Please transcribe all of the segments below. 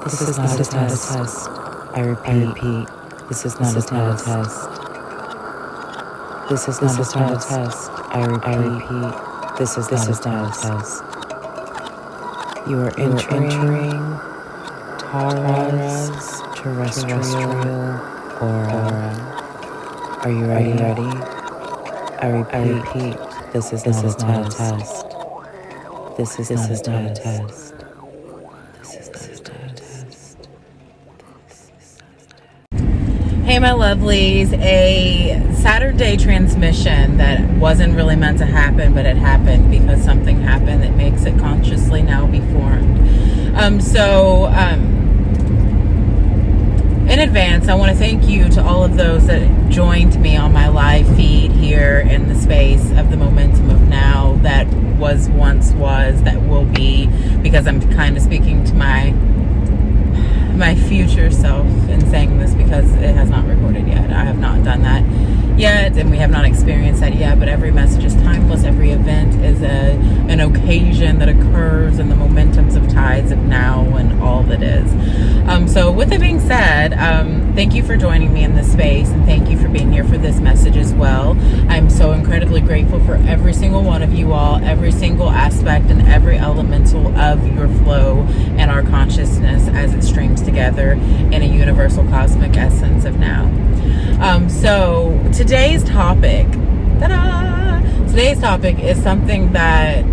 This is not a test. I repeat, this is not a test. This is not a test. I repeat, this is not a test. You are entering Tara's terrestrial aura. Are you ready? I repeat, this is not a test. This is not a test. Hey my lovelies, a SaturnDay transmission that wasn't really meant to happen, but it happened because something happened that makes it consciously now be formed. In advance, I want to thank you to all of those that joined me on my live feed here in the space of the momentum of now that was, once was, that will be, because I'm kind of speaking to my future self in saying this because it has not recorded yet. I have not done that yet, and we have not experienced that yet, but every message is timeless. Every event is an occasion that occurs in the momentums of tides of now and all that is. So with it being said, thank you for joining me in this space, and thank you for being here for this message as well. I'm so incredibly grateful for every single one of you all, every single aspect and every elemental of your flow and our consciousness as it streams together in a universal cosmic essence of now. So today's topic, today's topic is something that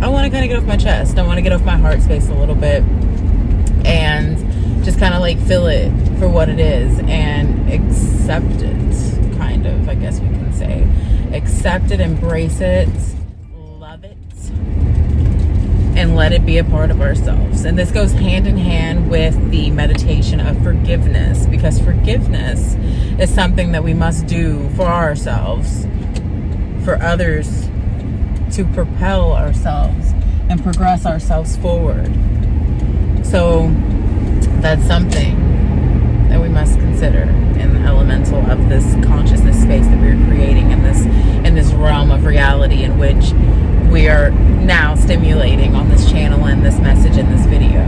I want to kind of get off my chest. I want to get off my heart space a little bit and just kind of like feel it for what it is and accept it, kind of, I guess we can say. Accept it, embrace it, love it, and let it be a part of ourselves. And this goes hand in hand with the meditation of forgiveness, because forgiveness is something that we must do for ourselves, for others, to propel ourselves and progress ourselves forward. So that's something that we must consider in the elemental of this consciousness space that we're creating in this realm of reality in which we are now stimulating on this channel and this message in this video.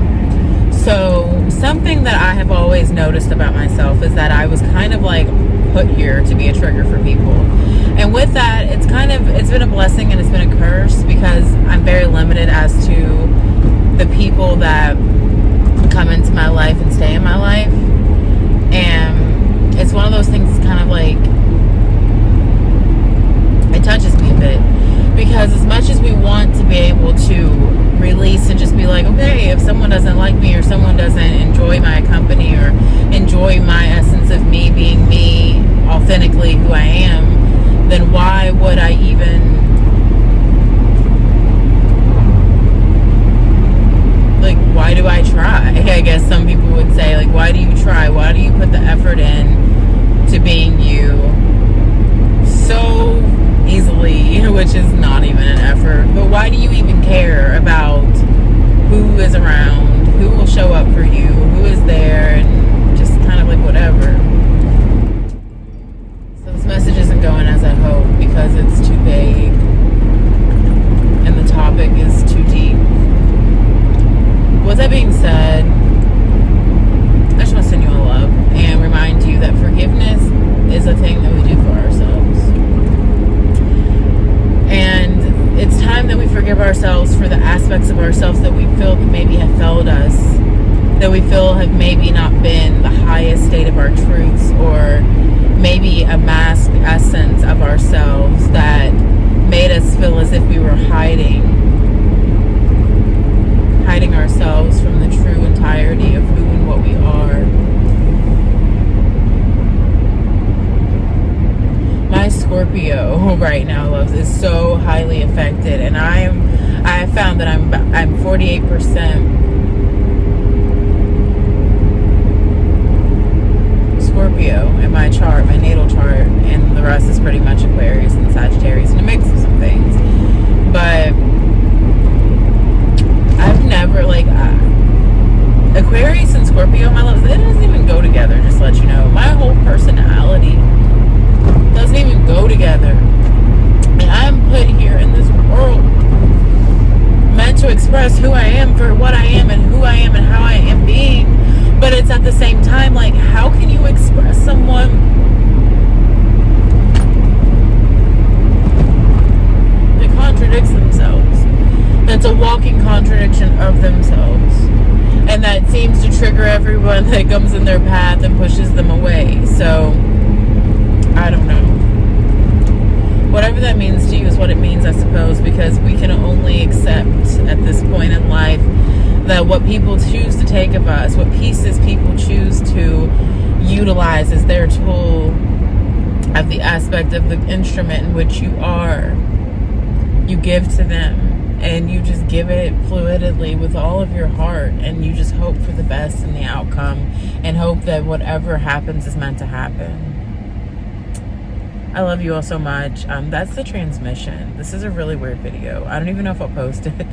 So something that I have always noticed about myself is that I was kind of like put here to be a trigger for people. And with that, it's been a blessing and it's been a curse, because I'm very limited as to the people that come into my life and stay in my life. And it's one of those things, kind of like, it touches me a bit, because as much as we want to be able to release and just be like, okay, if someone doesn't like me or someone doesn't enjoy my company or enjoy my essence of me being me, authentically who I am, then why would I even, like, why do I try? I guess some people would say, like, why do you try? Why do you put the effort in to being you so easily, which is not even an effort, but why do you even care about who is around, who will show up for you, who is there, and just kind of like whatever. So this message isn't going as I hope because it's too vague and the topic is too deep. With that being said, I just want to send you all love and remind you that forgiveness is a thing that we do for ourselves. And it's time that we forgive ourselves for the aspects of ourselves that we feel that maybe have failed us, that we feel have maybe not been the highest state of our truths, or maybe a masked essence of ourselves that made us feel as if we were hiding ourselves from the true entirety of who and what we are. My Scorpio right now, loves, is so highly affected, and I have found that I'm 48% Scorpio in my chart, my natal chart, and the rest is pretty much Aquarius and Sagittarius and a mix of some things. But I've never, like, Aquarius and Scorpio, my loves, it doesn't even go together, just to let you know. My whole personality doesn't even go together. And I'm put here in this world meant to express who I am for what I am and who I am and how I am It's a walking contradiction of themselves. And that seems to trigger everyone that comes in their path and pushes them away. So, I don't know. Whatever that means to you is what it means, I suppose, because we can only accept at this point in life that what people choose to take of us, what pieces people choose to utilize as their tool of the aspect of the instrument in which you are, you give to them. And you just give it fluidly with all of your heart, and you just hope for the best in the outcome and hope that whatever happens is meant to happen. I love you all so much. That's the transmission. This is a really weird video. I don't even know if I'll post it.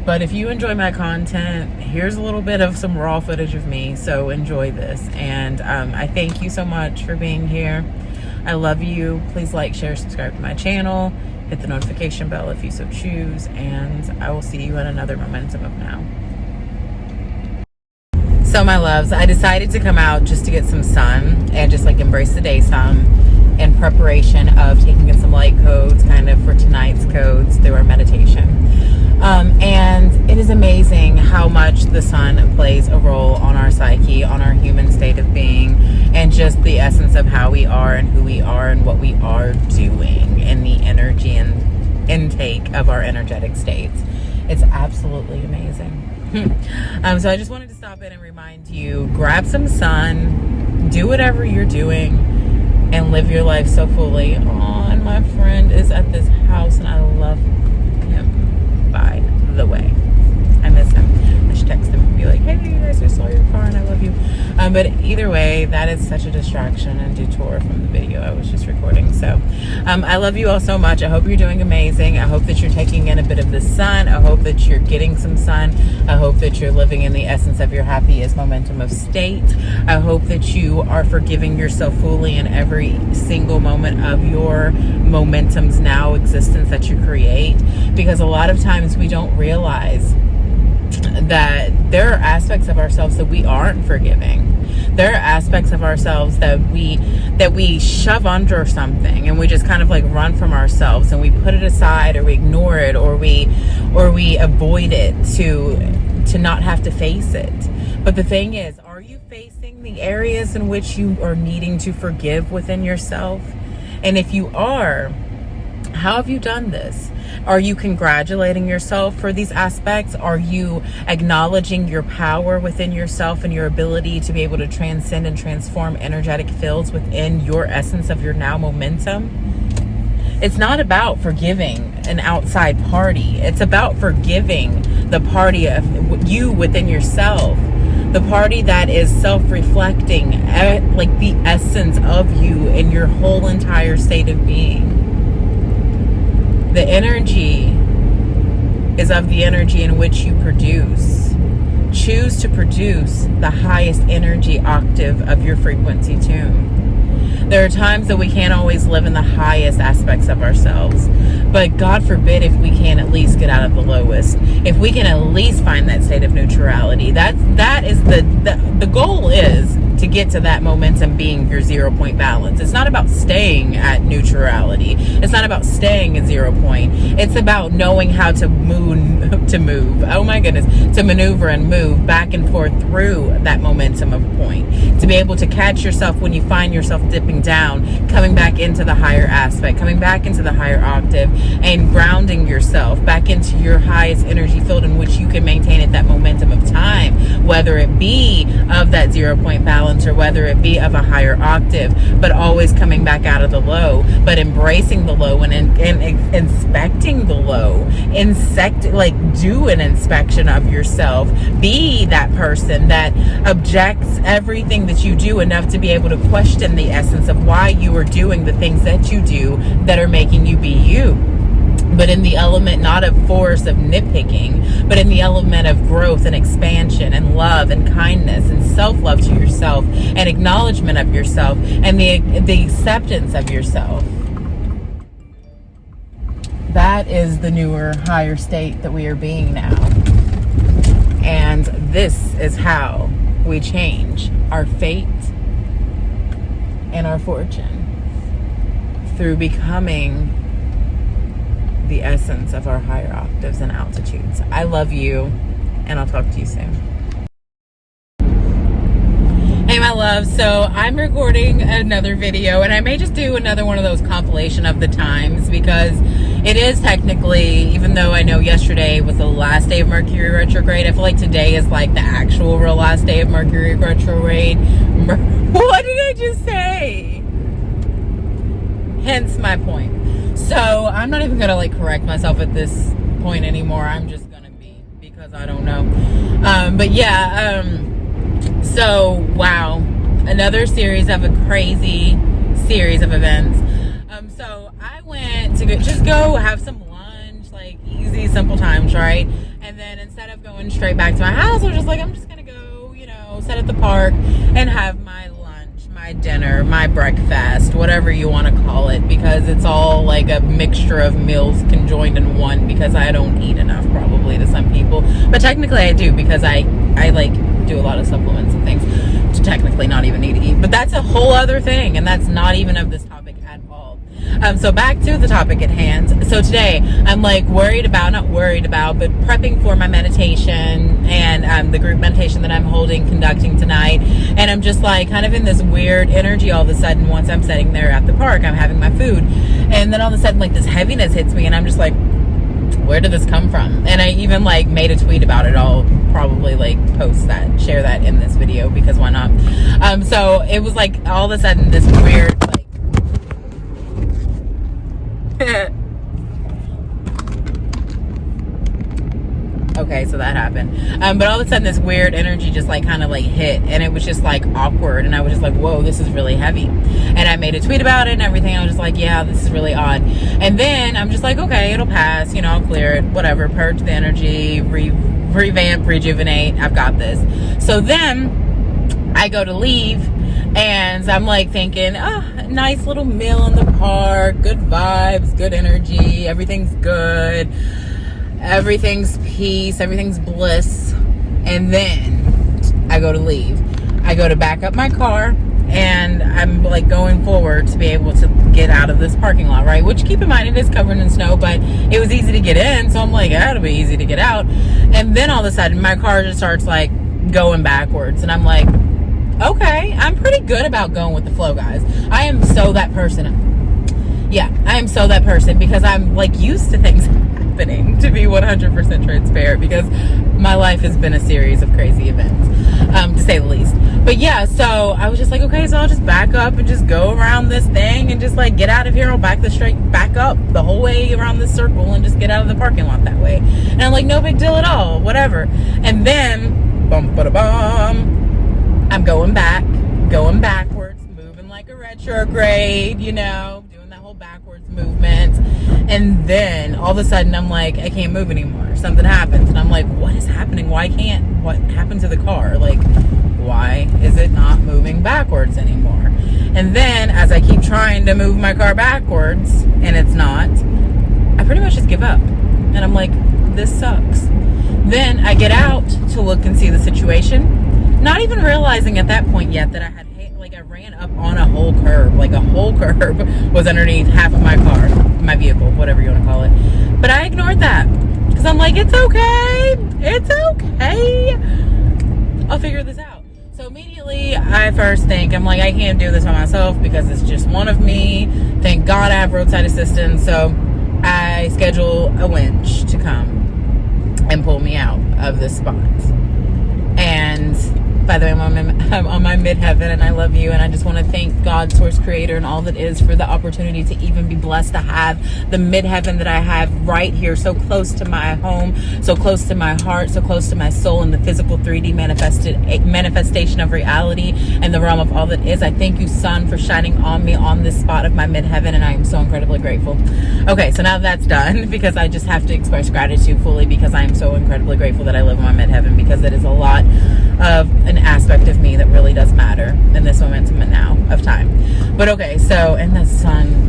But if you enjoy my content, here's a little bit of some raw footage of me. So enjoy this. And I thank you so much for being here. I love you. Please like, share, subscribe to my channel. Hit the notification bell if you so choose, and I will see you in another Momentum of Now. So my loves, I decided to come out just to get some sun and just like embrace the day some in preparation of taking in some light codes kind of for tonight's codes through our meditation. And it is amazing how much the sun plays a role on our psyche, on our human state of being, and just the essence of how we are and who we are and what we are doing and the energy and intake of our energetic states. It's absolutely amazing. So I just wanted to stop in and remind you, grab some sun, do whatever you're doing, and live your life so fully. Oh, and my friend is at this house and I love him, by the way. I miss him. I should text him and be like, hey, I just saw your car and I love you. But either way, that is such a distraction and detour from the video I was just recording. So I love you all so much. I hope you're doing amazing. I hope that you're taking in a bit of the sun. I hope that you're getting some sun. I hope that you're living in the essence of your happiest momentum of state. I hope that you are forgiving yourself fully in every single moment of your momentum's now existence that you create. Because a lot of times we don't realize that there are aspects of ourselves that we aren't forgiving. There are aspects of ourselves that we shove under something and we just kind of like run from ourselves and we put it aside or we ignore it or we avoid it to not have to face it. But the thing is, are you facing the areas in which you are needing to forgive within yourself? And if you are, how have you done this? Are you congratulating yourself for these aspects? Are you acknowledging your power within yourself and your ability to be able to transcend and transform energetic fields within your essence of your now momentum? It's not about forgiving an outside party. It's about forgiving the party of you within yourself. The party that is self-reflecting, like the essence of you in your whole entire state of being. The energy is of the energy in which you produce. Choose to produce the highest energy octave of your frequency tune. There are times that we can't always live in the highest aspects of ourselves, but God forbid if we can at least get out of the lowest. If we can at least find that state of neutrality, that is the goal is to get to that momentum being your 0 point balance. It's not about staying at neutrality. It's not about staying at 0 point. It's about knowing how to move. Oh my goodness, to maneuver and move back and forth through that momentum of point. To be able to catch yourself when you find yourself dipping down, coming back into the higher aspect, coming back into the higher octave, and grounding yourself back into your highest energy field in which you can maintain at that momentum of time, whether it be of that 0 point balance or whether it be of a higher octave, but always coming back out of the low, but embracing the low and inspecting the low. Do an inspection of yourself. Be that person that objects everything that you do enough to be able to question the essence of why you are doing the things that you do that are making you be you. But in the element not of force of nitpicking, but in the element of growth and expansion and love and kindness and self-love to yourself and acknowledgement of yourself and the acceptance of yourself. That is the newer, higher state that we are being now. And this is how we change our fate and our fortune, through becoming the essence of our higher octaves and altitudes. I love you, and I'll talk to you soon. Hey my love, so I'm recording another video, and I may just do another one of those compilation of the times, because it is technically, even though I know yesterday was the last day of Mercury retrograde, I feel like today is like the actual real last day of Mercury retrograde. What did I just say? Hence my point. So I'm not even gonna like correct myself at this point anymore. I'm just gonna be, because I don't know. But yeah, so wow, another series of a crazy series of events. So I went to just go have some lunch, like easy, simple times, right? And then instead of going straight back to my house, I was just like, I'm just gonna go, you know, sit at the park and have my lunch, my dinner, my breakfast, whatever you want to call it, because it's all like a mixture of meals conjoined in one, because I don't eat enough probably to some people, but technically I do, because I like do a lot of supplements and things to technically not even need to eat, but that's a whole other thing, and that's not even of this topic at all. So back to the topic at hand. So today I'm like not worried about, but prepping for my meditation and the group meditation that I'm conducting tonight. And I'm just like kind of in this weird energy all of a sudden. Once I'm sitting there at the park, I'm having my food, and then all of a sudden like this heaviness hits me, and I'm just like, where did this come from? And I even like made a tweet about it. I'll probably like share that in this video, because why not? So it was like all of a sudden this weird like okay, so that happened. But all of a sudden this weird energy just like kind of like hit, and it was just like awkward, and I was just like, whoa, this is really heavy. And I made a tweet about it and everything. I was just like, yeah, this is really odd. And then I'm just like, okay, it'll pass, you know, I'll clear it, whatever, purge the energy, revamp, rejuvenate, I've got this. So then I go to leave, and I'm like thinking, nice little meal in the park, good vibes, good energy, everything's good, everything's peace, everything's bliss. And then I go to leave. I go to back up my car, and I'm like going forward to be able to get out of this parking lot, right? Which, keep in mind, it is covered in snow, but it was easy to get in, so I'm like, it'll be easy to get out. And then all of a sudden my car just starts like going backwards, and I'm like, okay, I'm pretty good about going with the flow, guys. I am so that person. Yeah, I am so that person, because I'm like used to things happening, to be 100% transparent, because my life has been a series of crazy events, to say the least. But yeah, so I was just like, okay, so I'll just back up and just go around this thing and just like get out of here. I'll back up the whole way around this circle and just get out of the parking lot that way. And I'm like, no big deal at all, whatever. And then I'm going backwards, moving like a retrograde, you know, doing that whole backwards movement. And then all of a sudden I'm like, I can't move anymore. Something happens, and I'm like, what is happening? What happened to the car? Like, why is it not moving backwards anymore? And then as I keep trying to move my car backwards and it's not, I pretty much just give up. And I'm like, this sucks. Then I get out to look and see the situation, not even realizing at that point yet that I ran up on a whole curb. Like a whole curb was underneath half of my car, my vehicle, whatever you want to call it. But I ignored that, because I'm like, it's okay. I'll figure this out. So immediately I first think, I'm like, I can't do this by myself, because it's just one of me. Thank God I have roadside assistance. So I schedule a winch to come and pull me out of this spot. And by the way, I'm on my midheaven, and I love you, and I just want to thank God, source creator, and all that is, for the opportunity to even be blessed to have the midheaven that I have right here, so close to my home, so close to my heart, so close to my soul, in the physical 3D manifestation of reality and the realm of all that is. I thank you, sun, for shining on me on this spot of my midheaven, and I am so incredibly grateful. Okay, so now that's done, because I just have to express gratitude fully, because I am so incredibly grateful that I live in my midheaven, because it is a lot of an aspect of me that really does matter in this momentum now of time. But okay, so, and the sun,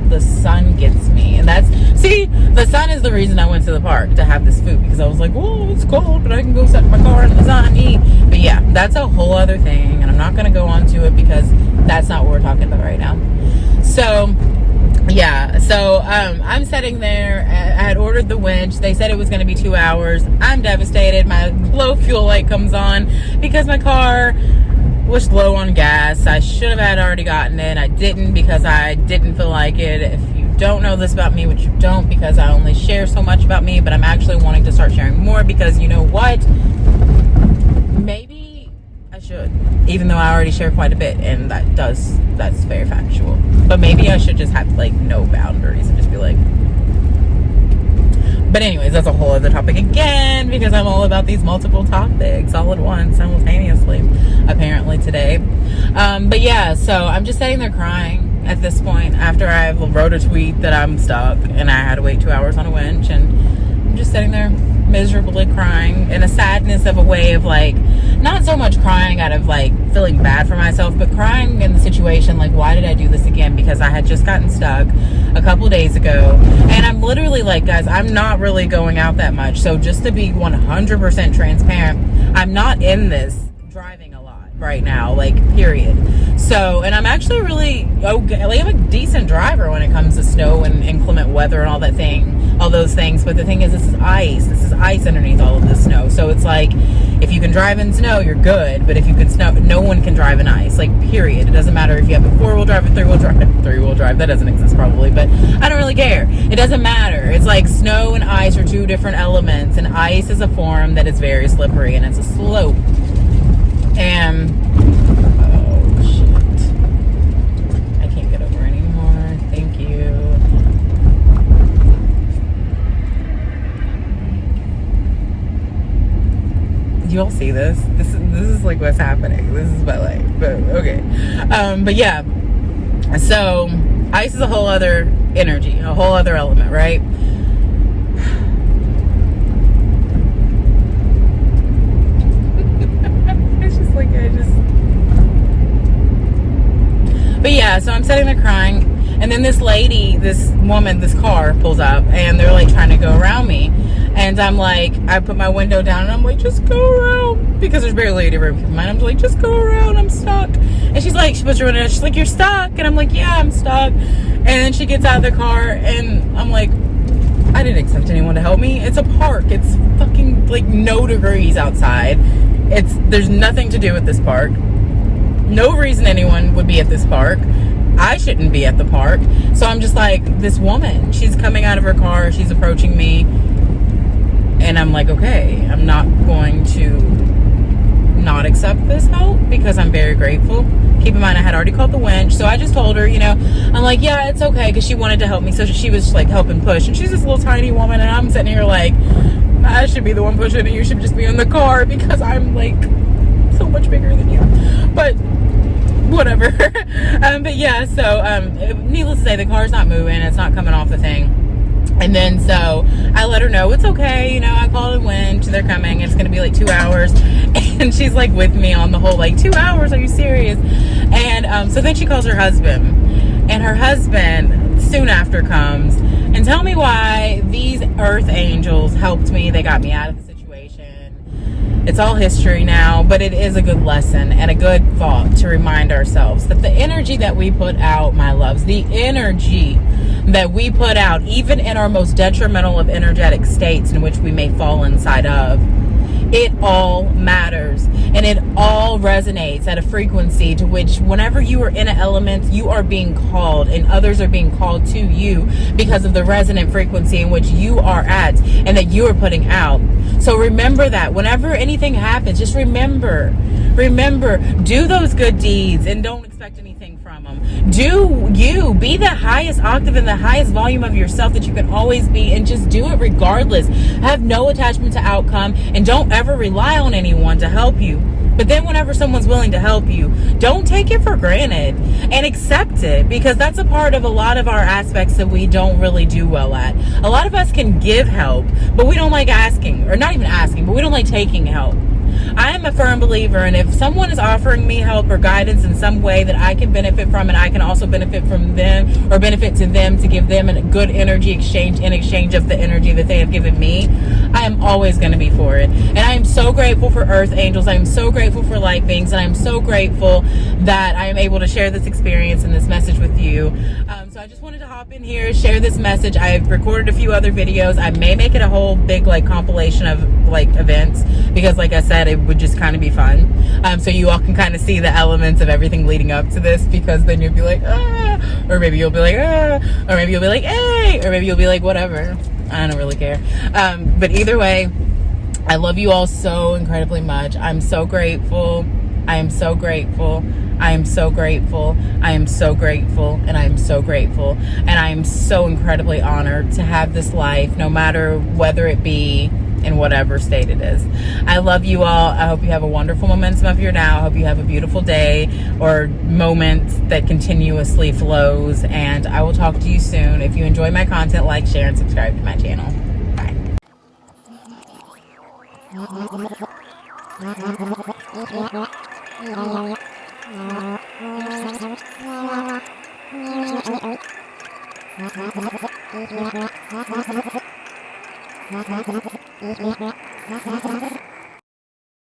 the sun gets me. And the sun is the reason I went to the park to have this food, because I was like, oh, it's cold, but I can go set my car in the sun and eat. But yeah, that's a whole other thing, and I'm not going to go on to it, because that's not what we're talking about right now. So yeah, so I'm sitting there. I had ordered the winch. They said it was going to be 2 hours. I'm devastated. My low fuel light comes on because my car was low on gas. I should have had already gotten it. I didn't because I didn't feel like it. If you don't know this about me, which you don't, because I only share so much about me, but I'm actually wanting to start sharing more because you know what? Maybe I should, even though I already share quite a bit, and that's very factual. But maybe I should just have like no boundaries and just be like. But anyways, that's a whole other topic again, because I'm all about these multiple topics all at once, simultaneously, apparently today. But yeah, so I'm just sitting there crying at this point after I wrote a tweet that I'm stuck and I had to wait 2 hours on a winch, and I'm just sitting there miserably crying in a sadness of a way of like, not so much crying out of like feeling bad for myself, but crying in the situation like, why did I do this again? Because I had just gotten stuck a couple days ago, and I'm literally like, guys, I'm not really going out that much, so just to be 100% transparent, I'm not in this driving a lot right now, like, period. So, and I'm actually really okay, like, I'm a decent driver when it comes to snow and inclement weather and all those things, but the thing is, this is ice underneath all of this snow. So it's like, if you can drive in snow, you're good, but if you can snow, no one can drive in ice, like, period. It doesn't matter if you have a 4-wheel drive or 3-wheel drive, that doesn't exist probably, but I don't really care. It doesn't matter. It's like snow and ice are two different elements, and ice is a form that is very slippery, and it's a slope. And oh shit, I can't get over anymore. Thank you. You all see this? This is like what's happening. This is my life. But okay. But yeah. So ice is a whole other energy, a whole other element, right? But yeah, so I'm sitting there crying, and then this woman, this car pulls up, and they're like trying to go around me, and I'm like, I put my window down, and I'm like, just go around, because there's barely any room. Keep in mind, I'm like, just go around, I'm stuck. And she's like, she puts her window down, she's like, you're stuck, and I'm like, yeah, I'm stuck. And then she gets out of the car, and I'm like, I didn't expect anyone to help me. It's a park. It's fucking like no degrees outside. There's nothing to do with this park. No reason anyone would be at this park. I shouldn't be at the park. So I'm just like, this woman, she's coming out of her car, she's approaching me, and I'm like, okay, I'm not going to not accept this help because I'm very grateful. Keep in mind, I had already called the winch, so I just told her, I'm like, yeah, it's okay, because she wanted to help me, so she was like helping push, and she's this little tiny woman, and I'm sitting here like, I should be the one pushing, and you should just be in the car because I'm like so much bigger than you. But whatever. But yeah, so needless to say, the car's not moving, it's not coming off the thing. And then so I let her know it's okay, I called a winch, they're coming, it's gonna be like 2 hours. And she's like with me on the whole like, 2 hours, are you serious? And so then she calls her husband, and her husband soon after comes and tell me why these earth angels helped me. They got me out of the situation. It's all history now, but it is a good lesson and a good thought to remind ourselves that the energy that we put out, my loves, the energy that we put out, even in our most detrimental of energetic states in which we may fall inside of, it all matters, and it all resonates at a frequency to which whenever you are in an element, you are being called, and others are being called to you because of the resonant frequency in which you are at and that you are putting out. So remember that whenever anything happens, just remember, do those good deeds and don't expect anything from them. Be the highest octave and the highest volume of yourself that you can always be, and just do it regardless. Have no attachment to outcome, and don't ever rely on anyone to help you. But then whenever someone's willing to help you, don't take it for granted and accept it, because that's a part of a lot of our aspects that we don't really do well at. A lot of us can give help, but we don't like asking, or not even asking, but we don't like taking help. I am a firm believer, and if someone is offering me help or guidance in some way that I can benefit from, and I can also benefit from them or benefit to them, to give them a good energy exchange in exchange of the energy that they have given me, I am always going to be for it. And I am so grateful for earth angels. I am so grateful for light beings, and I am so grateful that I am able to share this experience and this message with you. So I just wanted to hop in here, share this message. I've recorded a few other videos. I may make it a whole big like compilation of like events, because like I said, it would just kind of be fun. So you all can kind of see the elements of everything leading up to this, because then you'll be like, ah, or maybe you'll be like, ah, or maybe you'll be like, hey, or maybe you'll be like, whatever. I don't really care. But either way, I love you all so incredibly much. I'm so grateful. I am so grateful. I am so grateful. I am so grateful. And I am so grateful. And I am so incredibly honored to have this life, no matter whether it be in whatever state it is. I love you all. I hope you have a wonderful momentum of your now. I hope you have a beautiful day or moment that continuously flows. And I will talk to you soon. If you enjoy my content, like, share, and subscribe to my channel. Bye.